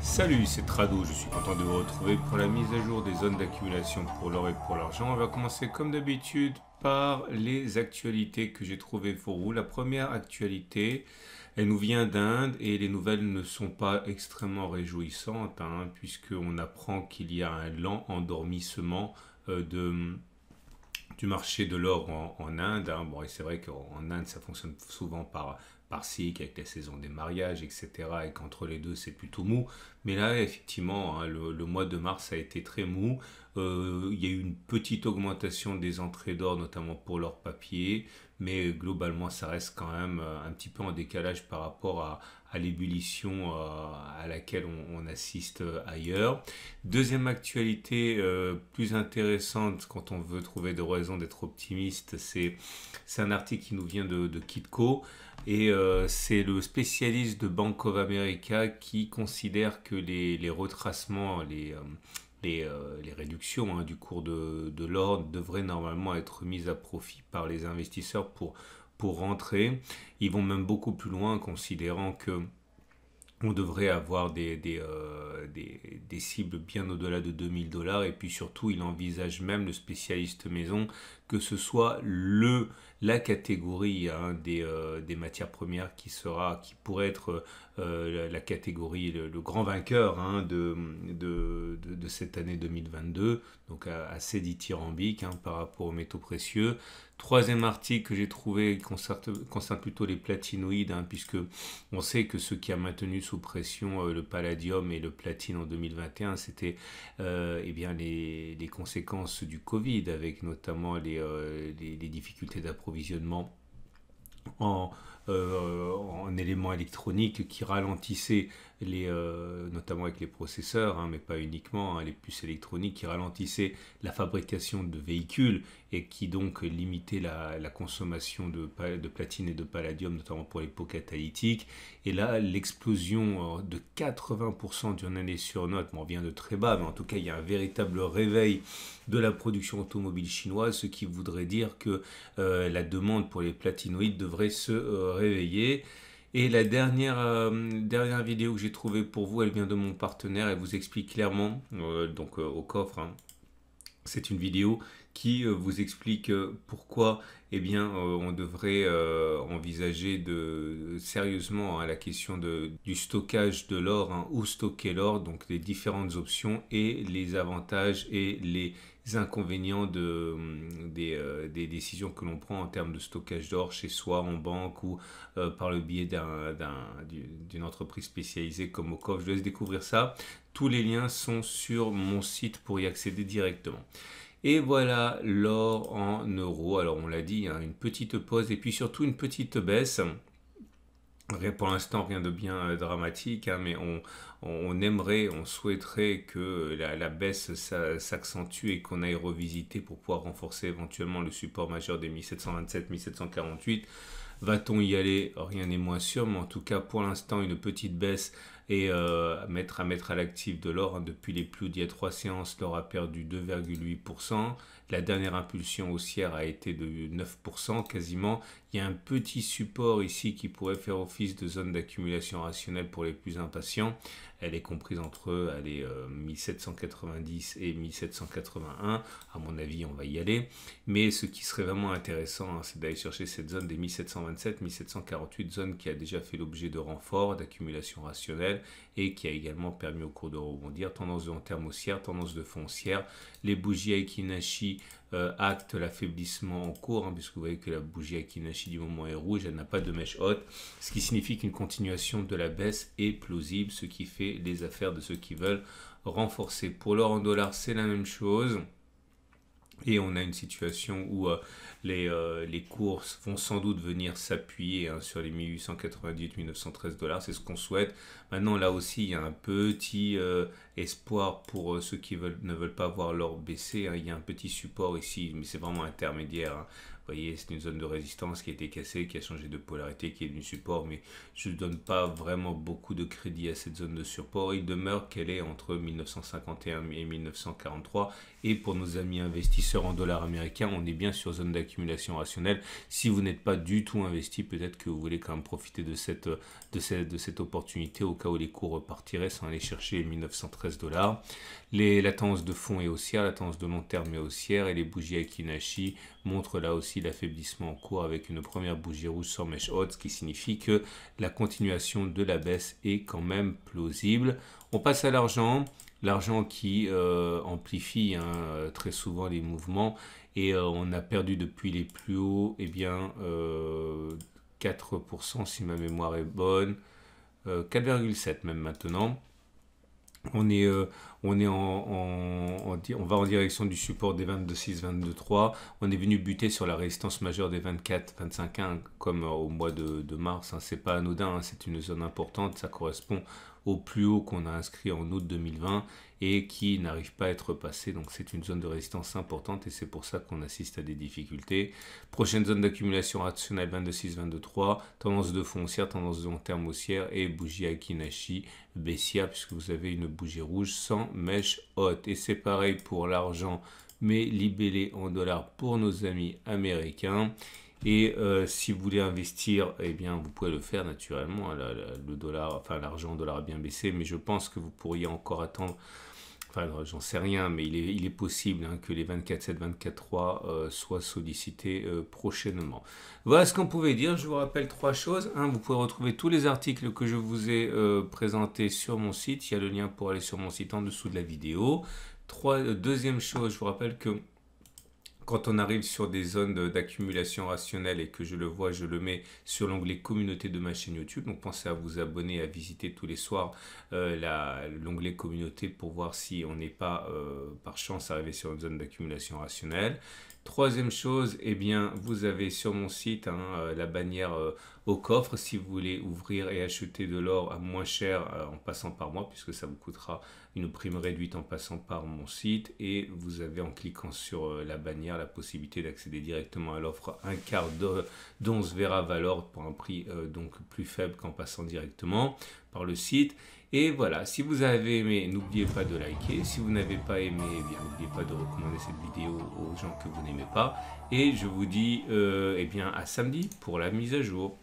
Salut, c'est Trado, je suis content de vous retrouver pour la mise à jour des zones d'accumulation pour l'or et pour l'argent. On va commencer comme d'habitude par les actualités que j'ai trouvées pour vous. La première actualité, elle nous vient d'Inde et les nouvelles ne sont pas extrêmement réjouissantes, puisqu'on apprend qu'il y a un lent endormissement du marché de l'or en Inde. Bon, et c'est vrai qu'en Inde, ça fonctionne souvent par cycle, avec la saison des mariages, etc. Et qu'entre les deux, c'est plutôt mou. Mais là, effectivement, le mois de mars a été très mou. Il y a eu une petite augmentation des entrées d'or, notamment pour l'or papier. Mais globalement, ça reste quand même un petit peu en décalage par rapport à l'ébullition à laquelle on assiste ailleurs. Deuxième actualité plus intéressante quand on veut trouver des raisons d'être optimiste, c'est un article qui nous vient de Kitco et c'est le spécialiste de Bank of America qui considère que les retracements, les réductions du cours de l'or devraient normalement être mises à profit par les investisseurs pour rentrer. Ils vont même beaucoup plus loin, considérant que on devrait avoir des cibles bien au-delà de 2000 $ et puis surtout il envisage même, le spécialiste maison, que ce soit la catégorie des matières premières qui pourrait être la catégorie, le grand vainqueur de cette année 2022, donc assez dithyrambique par rapport aux métaux précieux. Troisième article que j'ai trouvé concerne plutôt les platinoïdes, puisque on sait que ce qui a maintenu sous pression le palladium et le platine en 2021, c'était bien les conséquences du Covid, avec notamment les difficultés d'approvisionnement en, en éléments électroniques qui ralentissaient notamment avec les processeurs, mais pas uniquement, les puces électroniques qui ralentissaient la fabrication de véhicules et qui donc limitaient la consommation de platine et de palladium, notamment pour les pots catalytiques. Et là, l'explosion de 80% d'une année sur une autre, on vient de très bas, mais en tout cas, il y a un véritable réveil de la production automobile chinoise, ce qui voudrait dire que la demande pour les platinoïdes devrait se réveiller. Et la dernière vidéo que j'ai trouvée pour vous, elle vient de mon partenaire. Elle vous explique clairement, au coffre, c'est une vidéo qui vous explique pourquoi on devrait envisager sérieusement la question du stockage de l'or, où stocker l'or, donc les différentes options et les avantages et les inconvénients des décisions que l'on prend en termes de stockage d'or chez soi, en banque ou par le biais d'une entreprise spécialisée comme Ocov. Je vous laisse découvrir ça. Tous les liens sont sur mon site pour y accéder directement. Et voilà l'or en euros. Alors on l'a dit, une petite pause et puis surtout une petite baisse. Pour l'instant, rien de bien dramatique, mais on souhaiterait que la baisse s'accentue et qu'on aille revisiter pour pouvoir renforcer éventuellement le support majeur des 1727, 1748. Va-t-on y aller? Rien n'est moins sûr, mais en tout cas, pour l'instant, une petite baisse et à mettre à l'actif de l'or. Depuis les plus d'il y a 3 séances, l'or a perdu 2,8%. La dernière impulsion haussière a été de 9% quasiment. Il y a un petit support ici qui pourrait faire office de zone d'accumulation rationnelle pour les plus impatients. Elle est comprise entre 1790 et 1781. À mon avis, on va y aller. Mais ce qui serait vraiment intéressant, c'est d'aller chercher cette zone des 1727, 1748, zone qui a déjà fait l'objet de renforts, d'accumulation rationnelle et qui a également permis au cours de rebondir. Tendance de long terme haussière, tendance de fond haussière. Les bougies Aiki-Nashi actent l'affaiblissement en cours, puisque vous voyez que la bougie Aiki-Nashi du moment est rouge, elle n'a pas de mèche haute, ce qui signifie qu'une continuation de la baisse est plausible, ce qui fait les affaires de ceux qui veulent renforcer. Pour l'or en dollars, c'est la même chose. Et on a une situation où les cours vont sans doute venir s'appuyer sur les 1898-1913 $. C'est ce qu'on souhaite. Maintenant, là aussi, il y a un petit espoir pour ceux qui ne veulent pas voir l'or baisser. Il y a un petit support ici, mais c'est vraiment intermédiaire. voyez, c'est une zone de résistance qui a été cassée, qui a changé de polarité, qui est devenue support, mais je ne donne pas vraiment beaucoup de crédit à cette zone de support. Il demeure qu'elle est entre 1951 et 1943. Et pour nos amis investisseurs en dollars américains, on est bien sur zone d'accumulation rationnelle. Si vous n'êtes pas du tout investi, peut-être que vous voulez quand même profiter de cette opportunité au cas où les cours repartiraient sans aller chercher 1913 $. La tendance de fond est haussière, la tendance de long terme est haussière et les bougies Akinashi montrent là aussi l'affaiblissement en cours avec une première bougie rouge sans mèche haute, ce qui signifie que la continuation de la baisse est quand même plausible. On passe à l'argent. L'argent qui amplifie très souvent les mouvements et on a perdu depuis les plus hauts 4% si ma mémoire est bonne, 4,7 même maintenant. On va en direction du support des 22,6, 22,3. On est venu buter sur la résistance majeure des 24, 25,1 comme au mois de mars. C'est pas anodin, c'est une zone importante. Ça correspond au plus haut qu'on a inscrit en août 2020 et qui n'arrive pas à être passé. Donc c'est une zone de résistance importante et c'est pour ça qu'on assiste à des difficultés. Prochaine zone d'accumulation rationnelle 22,6, 22,3. Tendance de fond haussière, tendance de long terme haussière et bougie Akinashi baissière puisque vous avez une bougie rouge sans mèche haute. Et c'est pareil pour l'argent mais libellé en dollars pour nos amis américains. Et si vous voulez investir, eh bien, vous pouvez le faire naturellement. Le dollar, enfin l'argent en dollars a bien baissé, mais je pense que vous pourriez encore attendre. Enfin, j'en sais rien, mais il est possible que les 24,7, 24,3 soient sollicités prochainement. Voilà ce qu'on pouvait dire. Je vous rappelle 3 choses. Vous pouvez retrouver tous les articles que je vous ai présentés sur mon site. Il y a le lien pour aller sur mon site en dessous de la vidéo. Deuxième chose, je vous rappelle que quand on arrive sur des zones d'accumulation rationnelle et que je le vois, je le mets sur l'onglet communauté de ma chaîne YouTube. Donc pensez à vous abonner, à visiter tous les soirs l'onglet communauté pour voir si on n'est pas par chance arrivé sur une zone d'accumulation rationnelle. Troisième chose, eh bien, vous avez sur mon site la bannière au coffre si vous voulez ouvrir et acheter de l'or à moins cher en passant par moi, puisque ça vous coûtera une prime réduite en passant par mon site. Et vous avez en cliquant sur la bannière la possibilité d'accéder directement à l'offre un quart d'once Vera Valor pour un prix donc plus faible qu'en passant directement par le site. Et voilà, si vous avez aimé, n'oubliez pas de liker. Si vous n'avez pas aimé, eh bien, n'oubliez pas de recommander cette vidéo aux gens que vous n'aimez pas. Et je vous dis à samedi pour la mise à jour.